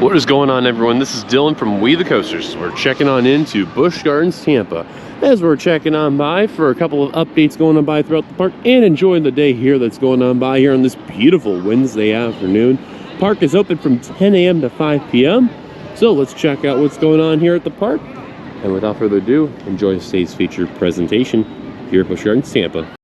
What is going on, everyone? This is Dylan from We the Coasters. We're checking on into Busch Gardens Tampa as we're checking on by for a couple of updates going on by throughout the park and enjoying the day here that's going on by here on this beautiful Wednesday afternoon. Park is open from 10 a.m. to 5 p.m. So let's check out what's going on here at the park. And without further ado, enjoy today's featured presentation here at Busch Gardens Tampa.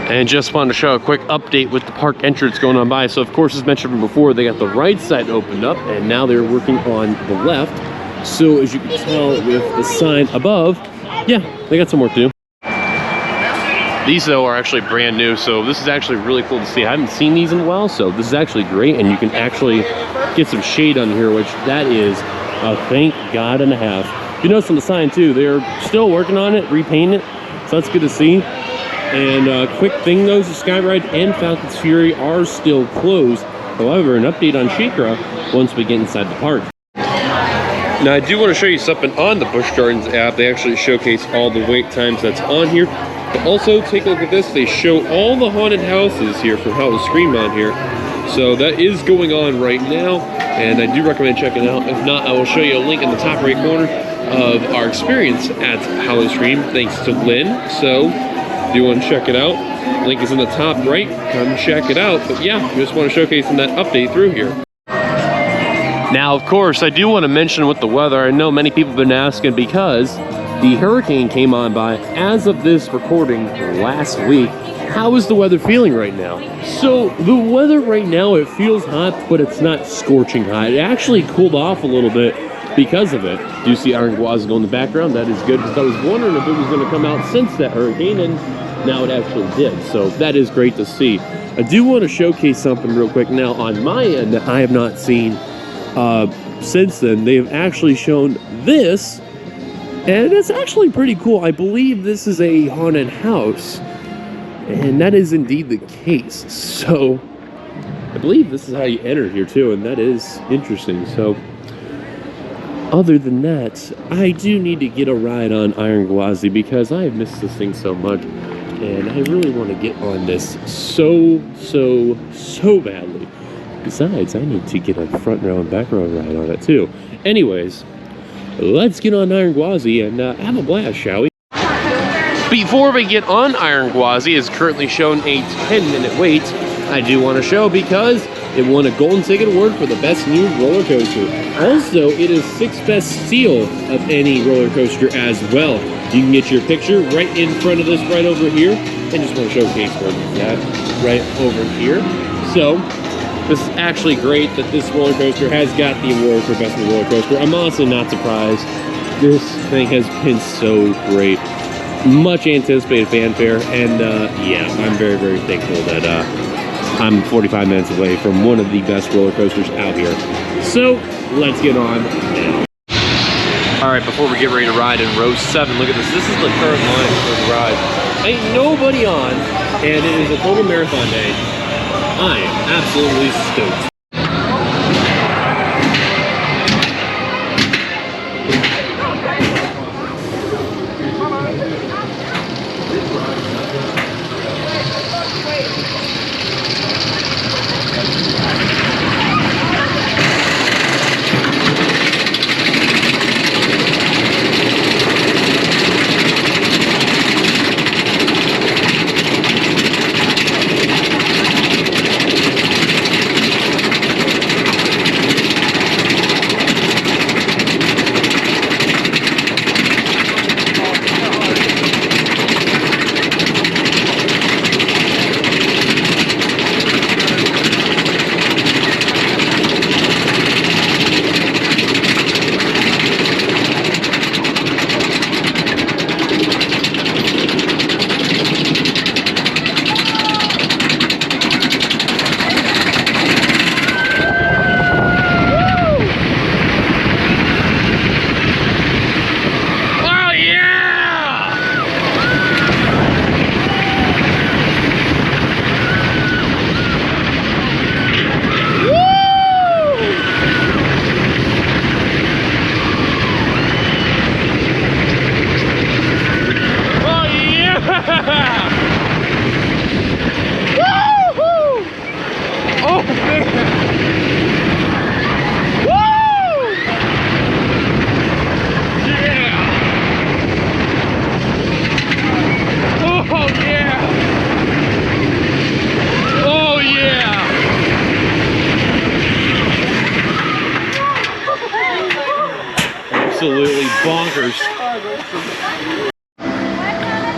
And just wanted to show a quick update with the park entrance going on by. So of course, as mentioned before, they got the right side opened up and now they're working on the left. So as you can tell with the sign above, yeah, they got some work to do. These though are actually brand new, so this is actually really cool to see. I haven't seen these in a while, so this is actually great, and you can actually get some shade on here, which that is a thank God and a half. You notice on the sign too, they're still working on it, repainting it, so that's good to see. And quick thing though, the Skyride and Falcon's Fury are still closed. However, an update on SheiKra once we get inside the park. Now I do want to show you something on the Busch Gardens app. They actually showcase all the wait times that's on here. But also take a look at this. They show all the haunted houses here from HollowScream on here. So that is going on right now, and I do recommend checking it out. If not, I will show you a link in the top right corner of our experience at HollowScream, thanks to Lynn. So do you want to check it out? Link is in the top right. Come check it out. But yeah, just want to showcase that update through here. Now, of course, I do want to mention with the weather, I know many people have been asking because the hurricane came on by as of this recording last week. How is the weather feeling right now? So the weather right now, it feels hot, but it's not scorching hot. It actually cooled off a little bit because of it. Do you see Iron Gwazi go in the background? That is good, because I was wondering if it was going to come out since that hurricane, and now it actually did. So that is great to see. I do want to showcase something real quick. Now on my end, that I have not seen since then. They've actually shown this, and it's actually pretty cool. I believe this is a haunted house, and that is indeed the case. So I believe this is how you enter here too, and that is interesting. So other than that, I do need to get a ride on Iron Gwazi because I have missed this thing so much, and I really want to get on this so badly. Besides, I need to get a front row and back row ride on it too. Anyways, let's get on Iron Gwazi and have a blast, shall we? Before we get on Iron Gwazi, is currently shown a 10-minute wait. I do want to show because it won a Golden Ticket Award for the best new roller coaster. Also, it is 6th best seal of any roller coaster as well. You can get your picture right in front of this right over here. And just want to showcase where it's at right over here. So this is actually great that this roller coaster has got the award for best new roller coaster. I'm honestly not surprised. This thing has been so great. Much anticipated fanfare, and yeah, I'm very thankful that I'm 45 minutes away from one of the best roller coasters out here. So let's get on now. All right, before we get ready to ride in row 7, look at this. This is the current line for the ride. Ain't nobody on, and it is a total marathon day. I am absolutely stoked.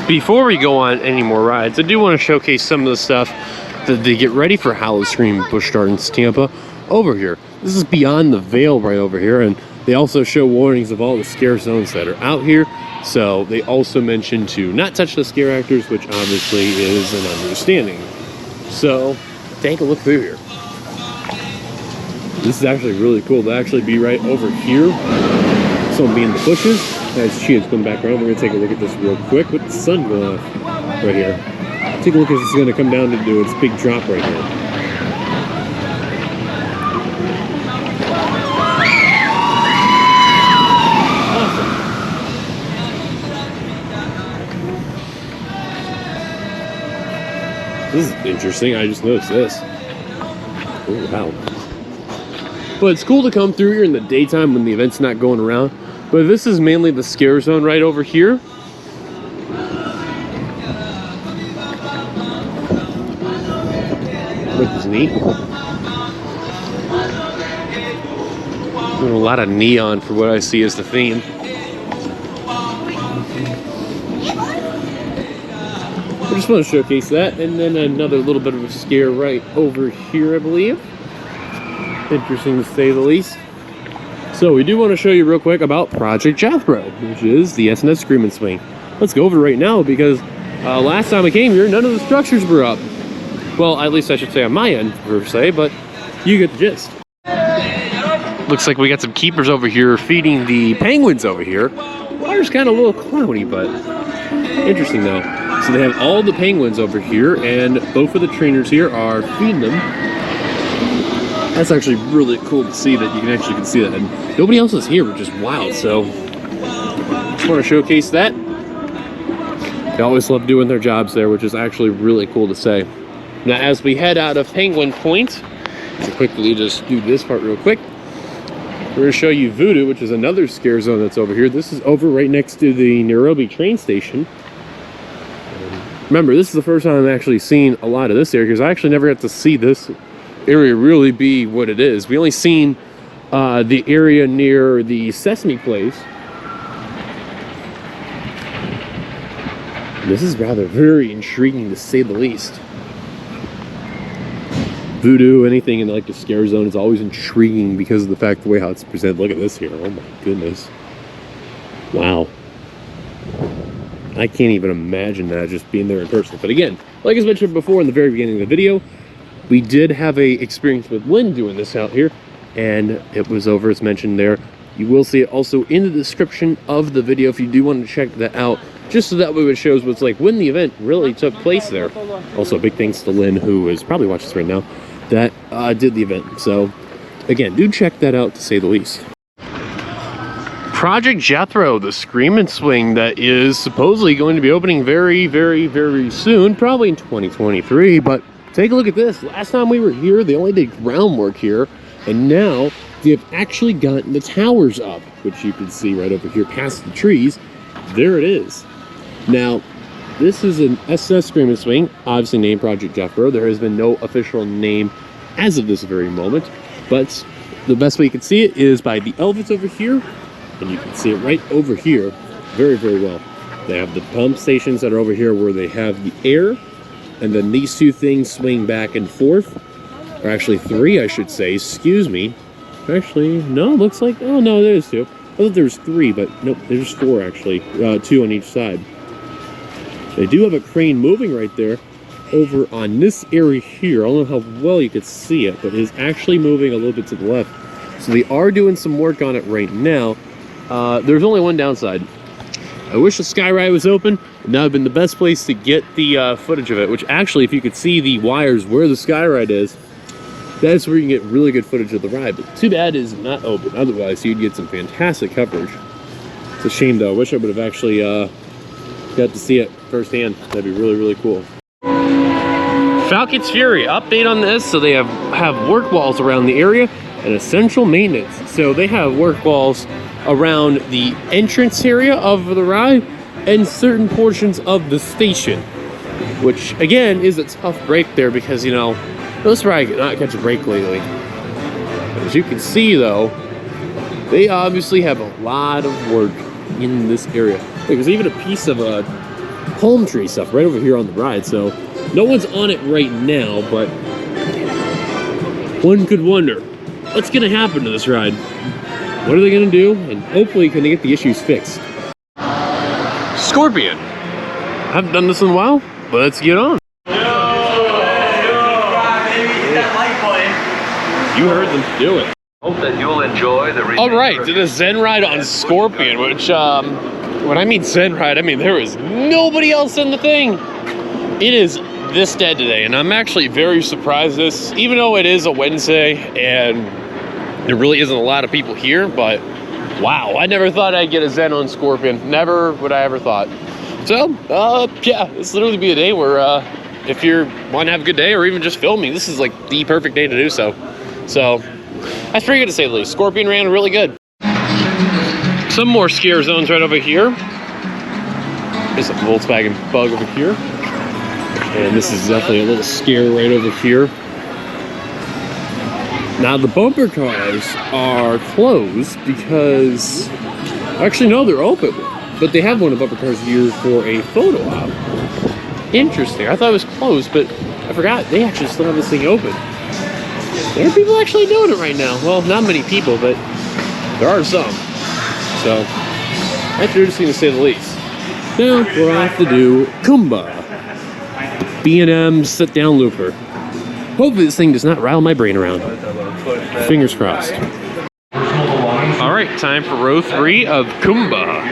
Before we go on any more rides, I do want to showcase some of the stuff that they get ready for HollowScream Busch Gardens Tampa over here. This is beyond the veil right over here, and they also show warnings of all the scare zones that are out here. So they also mention to not touch the scare actors, which obviously is an understanding. So take a look through here. This is actually really cool to actually be right over here. Someone be in the bushes. As Cheetah's coming back around, we're gonna take a look at this real quick with the sun going off right here. Take a look as it's gonna come down to do its big drop right here. Awesome. This is interesting. I just noticed this. Oh, wow. But it's cool to come through here in the daytime when the event's not going around. But this is mainly the scare zone right over here. Which is neat. A lot of neon for what I see as the theme. I just want to showcase that. And then another little bit of a scare right over here, I believe. Interesting to say the least. So we do want to show you real quick about Project Jethro, which is the S&S Scream and Swing. Let's go over it right now because last time I came here, none of the structures were up. Well, at least I should say on my end, per se, but you get the gist. Looks like we got some keepers over here feeding the penguins over here. Water's kind of a little cloudy, but interesting though. So they have all the penguins over here, and both of the trainers here are feeding them. That's actually really cool to see that you can actually see that. And nobody else is here, which is wild. So just want to showcase that. They always love doing their jobs there, which is actually really cool to say. Now, as we head out of Penguin Point, to quickly just do this part real quick, we're going to show you Voodoo, which is another scare zone that's over here. This is over right next to the Nairobi train station. Remember, this is the first time I've actually seen a lot of this area because I actually never got to see this area really be what it is. We only seen the area near the Sesame Place. This is rather very intriguing to say the least. Voodoo, anything in like the scare zone is always intriguing because of the fact the way how it's presented. Look at this here. Oh my goodness. Wow. I can't even imagine that just being there in person. But again, like I mentioned before in the very beginning of the video, we did have a experience with Lynn doing this out here, and it was over as mentioned there. You will see it also in the description of the video if you do want to check that out, just so that way it shows what's like when the event really took place there. Also, big thanks to Lynn, who is probably watching this right now, that did the event. So again, do check that out to say the least. Project Jethro, the Scream and Swing that is supposedly going to be opening very, very, very soon, probably in 2023, but take a look at this. Last time we were here, they only did groundwork here, and now they've actually gotten the towers up, which you can see right over here past the trees. There it is. Now, this is an S&S Scream and Swing, obviously named Project Jethro. There has been no official name as of this very moment, but the best way you can see it is by the elephants over here, and you can see it right over here very, very well. They have the pump stations that are over here where they have the air, and then these two things swing back and forth, or actually three, I should say, excuse me. Actually, no, looks like, oh no, there's two. I thought there was three, but nope, there's four actually, two on each side. They do have a crane moving right there over on this area here. I don't know how well you could see it, but it is actually moving a little bit to the left. So they are doing some work on it right now. There's only one downside. I wish the sky ride was open. That would have been the best place to get the footage of it, which actually, if you could see the wires where the sky ride is, that's where you can get really good footage of the ride. But too bad it is not open. Otherwise, you'd get some fantastic coverage. It's a shame, though. I wish I would have actually got to see it firsthand. That'd be really, really cool. Falcon's Fury, update on this. So they have work walls around the area and essential maintenance. So they have work walls around the entrance area of the ride and certain portions of the station, which again is a tough break there because, you know, this ride did not catch a break lately. But as you can see though, they obviously have a lot of work in this area. There's even a piece of a palm tree stuff right over here on the ride. So no one's on it right now, but one could wonder, what's gonna happen to this ride? What are they gonna do? And hopefully can they get the issues fixed? Scorpion. I haven't done this in a while, but let's get on. You heard them do it. Hope that you'll enjoy the All right, did a Zen ride on Scorpion, which when I mean Zen ride, I mean there is nobody else in the thing. It is this dead today, and I'm actually very surprised this, even though it is a Wednesday and there really isn't a lot of people here, but wow, I never thought I'd get a Zen on Scorpion. Never would I ever thought. So, yeah, this literally be a day where if you want to have a good day or even just film me, this is like the perfect day to do so. So, that's pretty good to say the least. Scorpion ran really good. Some more scare zones right over here. There's a Volkswagen Bug over here. And this is definitely a little scare right over here. Now the bumper cars are closed because, actually no, they're open. But they have one of the bumper cars here for a photo op. Interesting. I thought it was closed, but I forgot. They actually still have this thing open. There are people actually doing it right now. Well, not many people, but there are some. So, that's interesting to say the least. Now, we're off to do Kumba. B&M sit-down looper. Hopefully this thing does not rattle my brain around. Fingers crossed. All right, time for row 3 of Kumba.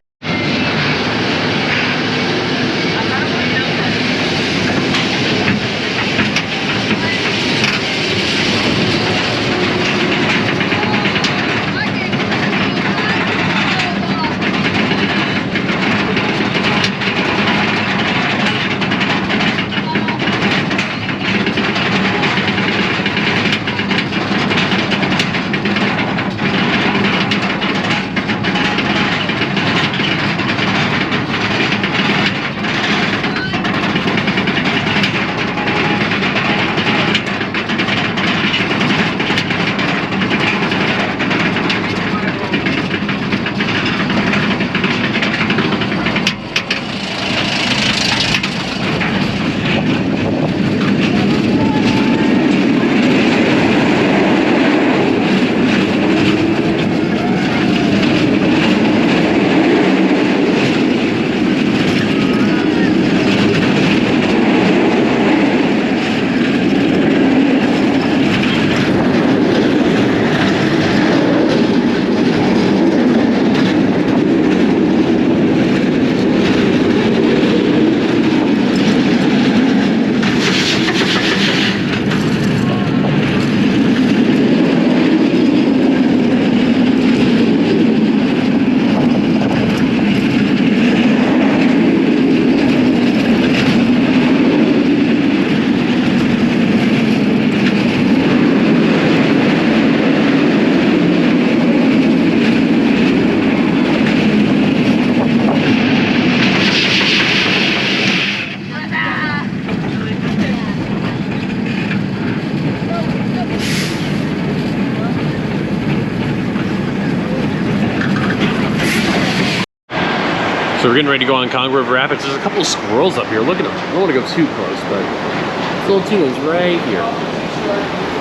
So we're getting ready to go on Congo River Rapids. There's a couple of squirrels up here. Look at them. I don't want to go too close, but this little two one's right here.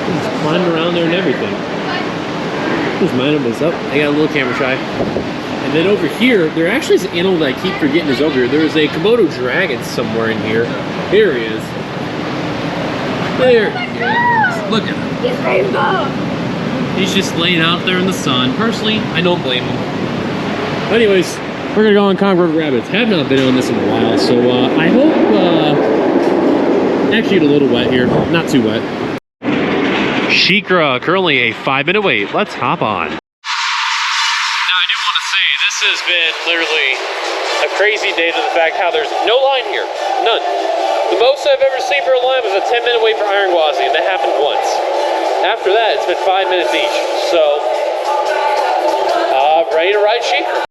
He's climbing around there and everything. Just mind him what's up. I got a little camera shy. And then over here, there actually is an animal that I keep forgetting is over here. There is a Komodo dragon somewhere in here. Here he is. There he is. Look at him. He's just laying out there in the sun. Personally, I don't blame him. Anyways, we're gonna go on Congo River Rapids. Have not been on this in a while, so I hope, actually it's a little wet here, not too wet. SheiKra, currently a 5-minute wait. Let's hop on. Now I do want to say, this has been literally a crazy day to the fact how there's no line here, none. The most I've ever seen for a line was a 10-minute wait for Iron Gwazi, and that happened once. After that, it's been 5 minutes each, so ready to ride SheiKra.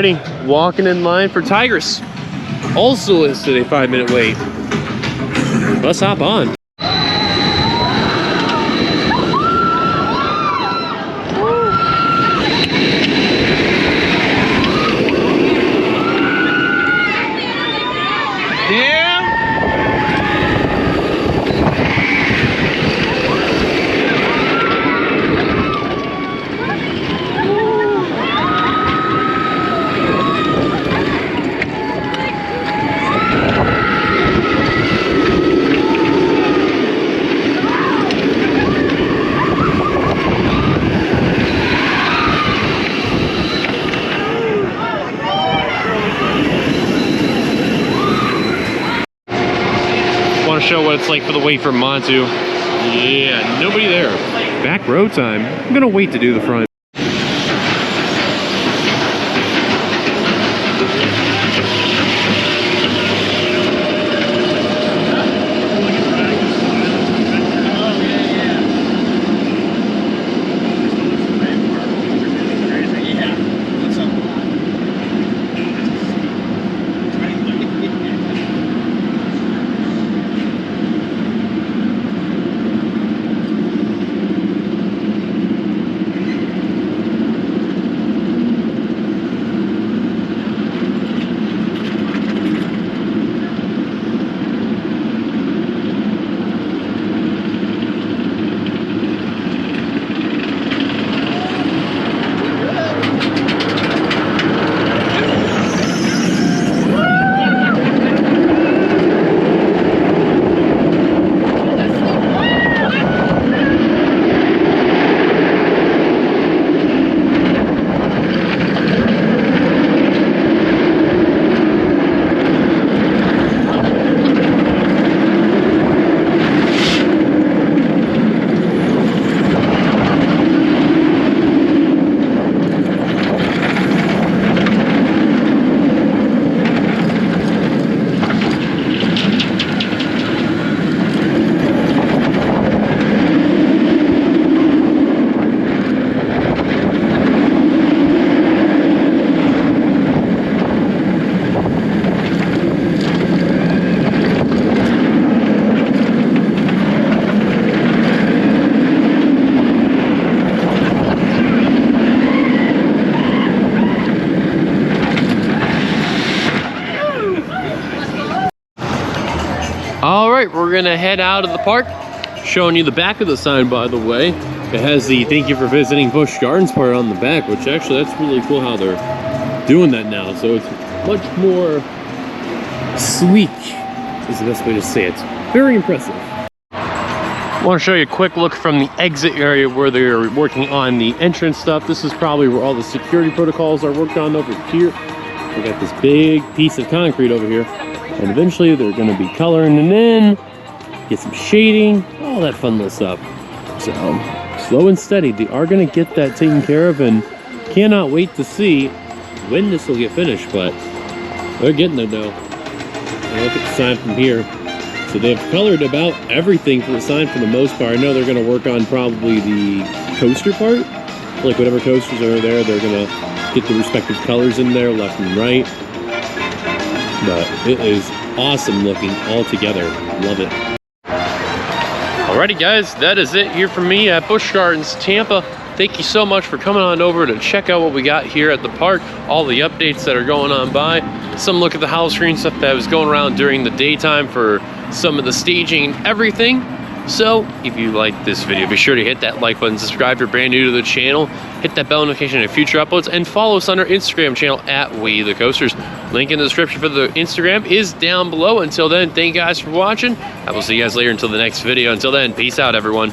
Alrighty, walking in line for Tigress. Also listed a 5-minute wait. Let's hop on. Want to show what it's like for the wait for Montu. Yeah, nobody there. Back row time. I'm gonna wait to do the front. All right, we're gonna head out of the park. Showing you the back of the sign, by the way. It has the "Thank you for visiting Busch Gardens" part on the back, which actually that's really cool how they're doing that now. So it's much more sleek is the best way to say it. Very impressive. I want to show you a quick look from the exit area where they're working on the entrance stuff. This is probably where all the security protocols are worked on over here. We got this big piece of concrete over here. And eventually they're going to be coloring it in, get some shading, all that fun little stuff. So, slow and steady, they are going to get that taken care of, and cannot wait to see when this will get finished, but they're getting there now. And look at the sign from here. So they've colored about everything for the sign for the most part. I know they're going to work on probably the coaster part. Like whatever coasters are there, they're going to get the respective colors in there, left and right. But it is awesome looking all together. Love it. Alrighty guys, that is it here from me at Busch Gardens Tampa. Thank you so much for coming on over to check out what we got here at the park, all the updates that are going on by, some look at the HollowScream stuff that was going around during the daytime for some of the staging and everything. So if you like this video, be sure to hit that like button, subscribe if you're brand new to the channel, hit that bell notification for future uploads, and follow us on our Instagram channel at We The Coasters. Link in the description for the Instagram is down below. Until then, thank you guys for watching. I will see you guys later until the next video. Until then, peace out everyone.